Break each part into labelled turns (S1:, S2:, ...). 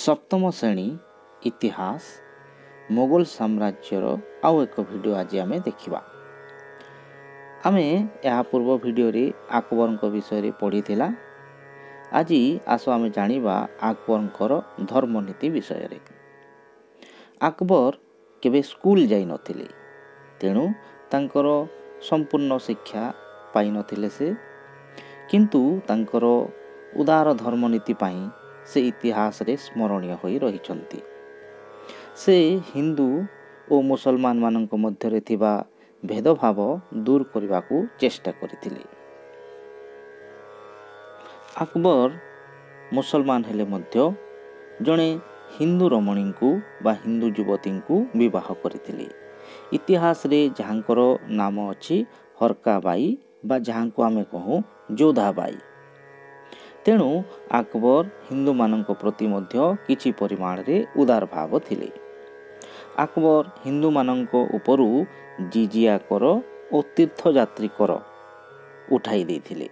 S1: सप्तम श्रेणी इतिहास मोगल साम्राज्यर आउ एक वीडियो आज आम देखा। आम या पूर्व वीडियो रे अकबर विषय पढ़ी आज आस आम जानिबा अकबर धर्मनीति विषय रे। अकबर केबे स्कूल जाई नथिले, तेणु तांकर संपूर्ण शिक्षा पाई नथिले से, किंतु तांकर उदार धर्मनीति पाई से इतिहास रे स्मरणीय होई रहिछंती। से हिंदू और मुसलमान मानक मध्यरे थिबा भेदभाव दूर करने चेष्टा करथिले। अकबर मुसलमान हेले मध्य जड़े हिंदू रमणी को बा हिंदू युवती को विवाह करथिले। इतिहास रे जहाँकर नाम अछि हरकाबाई बा जहाँ को आमे कहूँ जोधाबाई। तेणु अकबर हिंदू मानक प्रति मध्य किछि परिमाण रे उदार भाव थिले। अकबर हिंदू मानक उपरु जिजिया कर और तीर्थयात्री कर उठाई देथिले।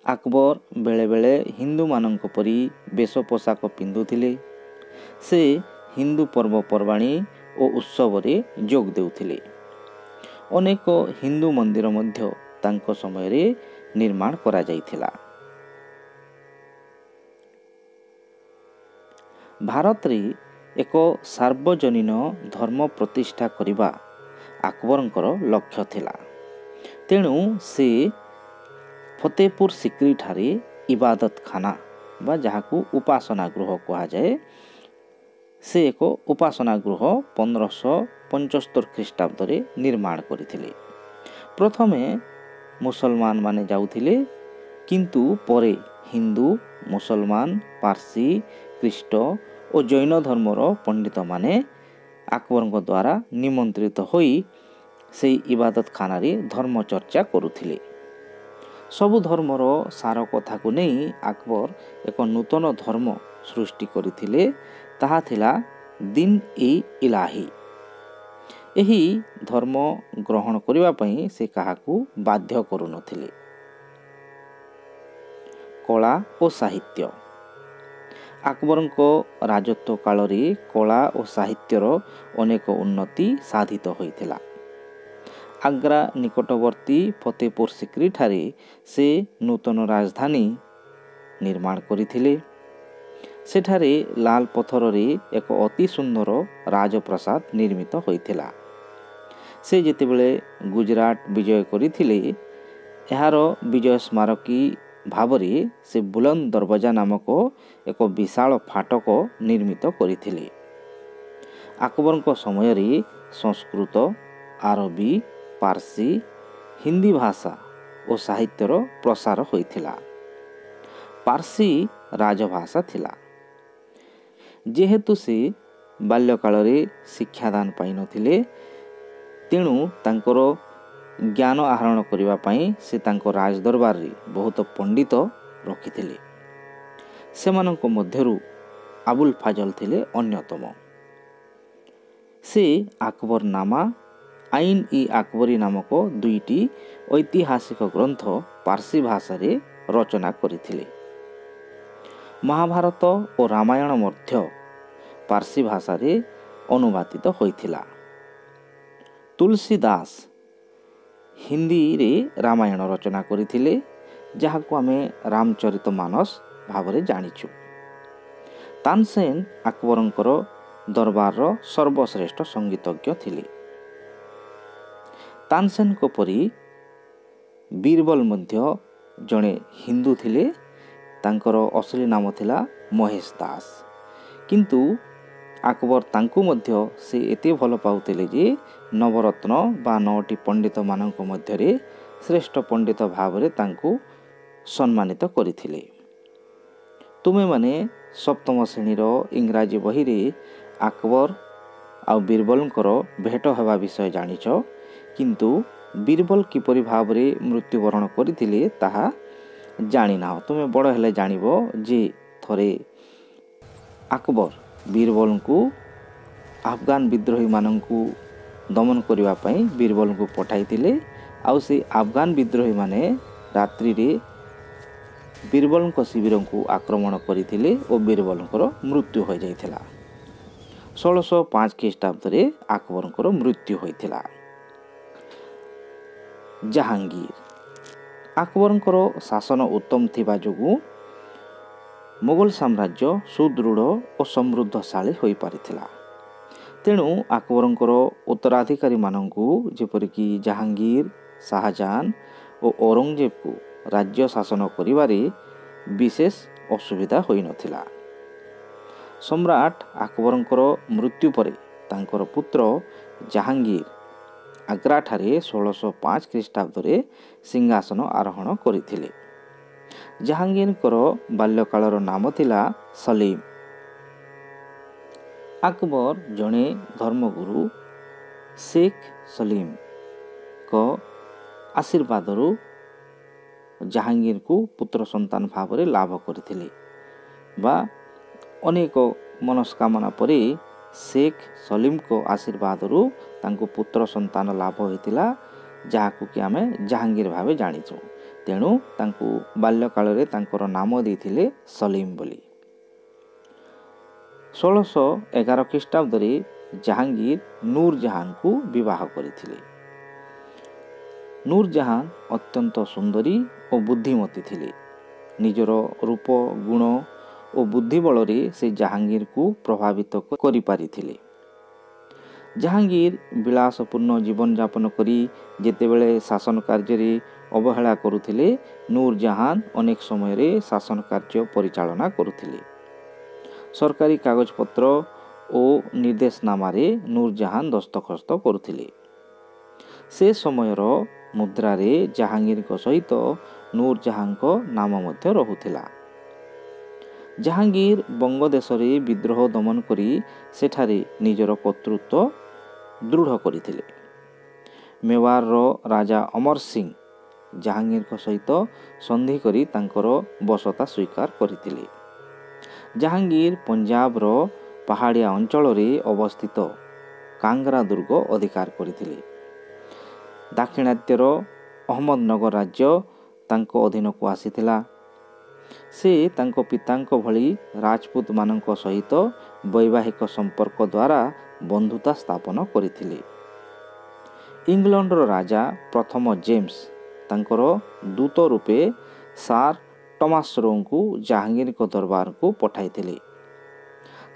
S1: अकबर बेले बेले हिंदू मानक परी वेश पोशाक पिंधुथिले। से हिंदू पर्वपर्वाणी और उत्सव रे जोग देउथिले। अनेक हिंदू मंदिर मध्य तांको समय रे निर्माण करा जाइथिला। भारत रे एक सार्वजनीन धर्म प्रतिष्ठा करिबा अकबरंकर लक्ष्य थिला। तेणु से फतेहपुर सिक्री ठारे इबादत खाना बा जहाकू उपासना गृह कहा जाए, से एक उपासना गृह 1575 ख्रीष्टाब्द रे निर्माण करथिले। प्रथमे मुसलमान माने जाउथिले, किंतु परे हिंदू, मुसलमान, पारसी, ख्रीष्ट और जैन धर्मर पंडित माने अकबर द्वारा निमंत्रित होई से इबादत खाना रे धर्म चर्चा करुथिले। सबु धर्मर सार कथा को नहीं अकबर एक नूतन धर्म सृष्टि करथिले, ताहा थिला दीन ए इलाही। एही धर्म ग्रहण करिबा पई से काहाकू बाध्य करू नथिले। कला और साहित्य अकबर राजत्व काल रे कला और साहित्यर अनेक उन्नति साधित होइथिला। आग्रा निकटवर्ती फतेहपुर सिक्री ठारे से नूतन राजधानी निर्माण करिथिले। सेठारे लाल पत्थर रे एक अति सुंदर राजप्रसाद निर्मित होइथिला। से जेतेबेले गुजरात विजय करिथिले, एहार विजय स्मारकी भावरे से बुलंद दरवाजा नामक एक विशाल फाटक निर्मित करथिले। अकबर समय रे संस्कृत, आरबी, पारसी, हिंदी भाषा और साहित्यर प्रसार होइथिला। पारसी राजभाषा थिला। जेहेतु से बाल्यकाल रे शिक्षादान पाई नथिले, तेणु तांकर ज्ञान आहरण करिबा पई से तांको राजदरबार रे बहुत पंडित रखिथिले। सेमानक मध्यरु अबुल फाजल थिले अन्यतम। से अकबर नामा आईन इ अकबरी नामक दुईटी ऐतिहासिक ग्रंथ पारसी भाषा रे रचना करिथिले। महाभारत और रामायण मध्य पारसी भाषा रे अनुवादित होइथिला। तुलसीदास हिंदी रे रामायण रचना करथिले, जहाको आमे रामचरितमानस भावरे जानिछु। तानसेन अकबरंकर दरबार रो सर्वश्रेष्ठ संगीतज्ञ थिले। तानसेन को परी बीरबल मध्य जणे हिंदू थिले। तांकर असली नाम थिला महेश दास, किंतु अकबर तांकु मध्य से एते भल पाउथिले जे नवरत्न बा 9टी पंडित मानक मध्यरे श्रेष्ठ पंडित भावरे तांकु सम्मानित करिथिले। तुमे माने सप्तम श्रेणीर इंग्राजी बही रे अकबर आ बीरबलंकर भेट हेबा विषय जानिछ, किंतु बीरबल किपरि भावरे मृत्युवरण करथिले ताहा जानिना। तुमे बड़ हेले जानिबो जे थरे अकबर बीरबल को अफगान विद्रोही माननकु दमन करिबा पई बीरबल को पठाइथिले। आउ से अफगान विद्रोही माने रात्रि रे ବୀରବଲଙ୍କ ଶିବିରକୁ ଆକ୍ରମଣ କରିଥିଲେ ଓ ବୀରବଲଙ୍କର ମୃତ୍ୟୁ ହୋଇଯାଇଥିଲା। 1605 ଖ୍ରୀଷ୍ଟାବ୍ଦରେ ଆକବରଙ୍କର ମୃତ୍ୟୁ ହୋଇଥିଲା। ଜାହାଙ୍ଗୀର ଆକବରଙ୍କର ଶାସନ ଉତ୍ତମ ଥିବା ଯୋଗୁଁ ମୋଗଲ ସାମ୍ରାଜ୍ୟ ସୁଦୃଢ଼ ଓ ସମୃଦ୍ଧଶାଳୀ ହୋଇପାରିଥିଲା। ତେଣୁ ଆକବରଙ୍କର ଉତ୍ତରାଧିକାରୀମାନଙ୍କୁ ଯେପରିକି ଜାହାଙ୍ଗୀର, ଶାହାଜାହାନ ଓ ଔରଙ୍ଗଜେବକୁ ରାଜ୍ୟ ଶାସନ କରିବାରେ ବିଶେଷ ଅସୁବିଧା ହୋଇନଥିଲା। ସମ୍ରାଟ ଆକବରଙ୍କର ମୃତ୍ୟୁ ପରେ ତାଙ୍କର ପୁତ୍ର ଜାହାଙ୍ଗୀର ଆଗ୍ରାଠାରେ 1605 ଖ୍ରୀଷ୍ଟାବ୍ଦରେ ସିଂହାସନ ଆରୋହଣ କରିଥିଲେ। ଜାହାଙ୍ଗୀରଙ୍କର ବାଲ୍ୟକାଳର ନାମ ଥିଲା ସଲିମ। ଆକବର ଜଣେ ଧର୍ମଗୁରୁ ଶେଖ ସଲିମଙ୍କ ଆଶୀର୍ବାଦରୁ ଜାହାଙ୍ଗୀରକୁ ପୁତ୍ର ସନ୍ତାନ ଭାବରେ ଲାଭ କରିଥିଲେ ବା ଅନେକ ମନସ୍କାମନା ପରେ ଶେଖ ସଲିମଙ୍କ ଆଶୀର୍ବାଦରୁ ତାଙ୍କୁ ପୁତ୍ର ସନ୍ତାନ ଲାଭ ହୋଇଥିଲା, ଯାହାକୁ କି ଆମେ ଜାହାଙ୍ଗୀର ଭାବେ ଜାଣିଛୁ। ତେଣୁ ତାଙ୍କୁ ବାଲ୍ୟକାଳରେ ତାଙ୍କର ନାମ ଦେଇଥିଲେ ସଲିମ ବୋଲି। 1611 ଖ୍ରୀଷ୍ଟାବ୍ଦରେ ଜାହାଙ୍ଗୀର ନୁରଜାହାନଙ୍କୁ ବିବାହ କରିଥିଲେ। ନୁରଜାହାନ ଅତ୍ୟନ୍ତ ସୁନ୍ଦରୀ ଓ ବୁଦ୍ଧିମତୀ ଥିଲେ। ନିଜର ରୂପ, ଗୁଣ ଓ ବୁଦ୍ଧି ବଳରେ ସେ ଜାହାଙ୍ଗୀରକୁ ପ୍ରଭାବିତ କରିପାରିଥିଲେ। ଜାହାଙ୍ଗୀର ବିଳାସପୂର୍ଣ୍ଣ ଜୀବନଯାପନ କରି ଯେତେବେଳେ ଶାସନ କାର୍ଯ୍ୟରେ ଅବହେଳା କରୁଥିଲେ, ନୁରଜାହାନ ଅନେକ ସମୟରେ ଶାସନ କାର୍ଯ୍ୟ ପରିଚାଳନା କରୁଥିଲେ। ସରକାରୀ କାଗଜପତ୍ର ଓ ନିର୍ଦ୍ଦେଶନାମାରେ ନୁରଜାହାନ ଦସ୍ତଖତ କରୁଥିଲେ। ସେ ସମୟର ମୁଦ୍ରାରେ ଜାହାଙ୍ଗୀରଙ୍କ ସହିତ ନୁରଜାହାନଙ୍କ ନାମ ମଧ୍ୟ ରହୁଥିଲା। ଜାହାଙ୍ଗୀର ବଙ୍ଗଦେଶରେ ବିଦ୍ରୋହ ଦମନ କରି ସେଠାରେ ନିଜର କର୍ତ୍ତୃତ୍ୱ ଦୃଢ଼ କରିଥିଲେ। ମେୱାରର ରାଜା ଅମର ସିଂ ଜାହାଙ୍ଗୀରଙ୍କ ସହିତ ସନ୍ଧି କରି ତାଙ୍କର ବଶତା ସ୍ୱୀକାର କରିଥିଲେ। ଜାହାଙ୍ଗୀର ପଞ୍ଜାବର ପାହାଡ଼ିଆ ଅଞ୍ଚଳରେ ଅବସ୍ଥିତ କାଙ୍ଗ୍ରା ଦୁର୍ଗ ଅଧିକାର କରିଥିଲେ। ଦାକ୍ଷିଣାତ୍ୟର ଅହମ୍ମଦନଗର ରାଜ୍ୟ ତାଙ୍କ ଅଧୀନକୁ ଆସିଥିଲା। ସେ ତାଙ୍କ ପିତାଙ୍କ ଭଳି ରାଜପୁତମାନଙ୍କ ସହିତ ବୈବାହିକ ସମ୍ପର୍କ ଦ୍ୱାରା ବନ୍ଧୁତା ସ୍ଥାପନ କରିଥିଲେ। ଇଂଲଣ୍ଡର ରାଜା ପ୍ରଥମ ଜେମ୍ସ ତାଙ୍କର ଦୂତ ରୂପେ ସାର ଟମାସ ରୋଙ୍କୁ ଜାହାଙ୍ଗୀରଙ୍କ ଦରବାରକୁ ପଠାଇଥିଲେ।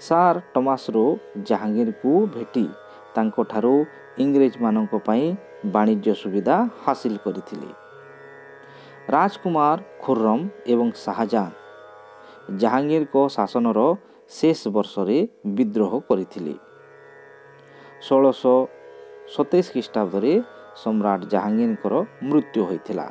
S1: ସାର ଟମାସ ରୋ ଜାହାଙ୍ଗୀରଙ୍କୁ ଭେଟି ତାଙ୍କଠାରୁ ଇଂରେଜମାନଙ୍କ ପାଇଁ ବାଣିଜ୍ୟ ସୁବିଧା ହାସିଲ କରିଥିଲେ। ରାଜକୁମାର ଖୁର୍ରମ ଏବଂ ଶାହାଜାହାନ ଜାହାଙ୍ଗୀରଙ୍କ ଶାସନର ଶେଷ ବର୍ଷରେ ବିଦ୍ରୋହ କରିଥିଲେ। 1627 ଖ୍ରୀଷ୍ଟାବ୍ଦରେ ସମ୍ରାଟ ଜାହାଙ୍ଗୀରଙ୍କର ମୃତ୍ୟୁ ହୋଇଥିଲା।